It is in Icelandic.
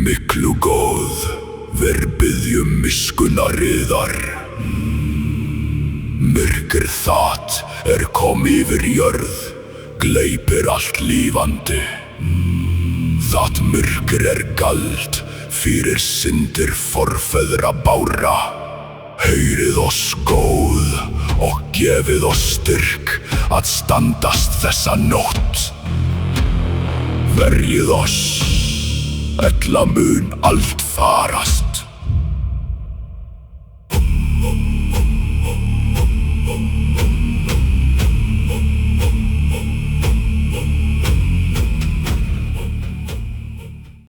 Miklu góð, verbiðjum miskunnar yðar. Myrkrið þat kom yfir jörð, gleypir allt lífandi. Það myrkur gald fyrir syndir forfeðra bára. Heyrið oss góð og gefið oss styrk að standast þessa nótt. Verjið oss, ella mun allt farast.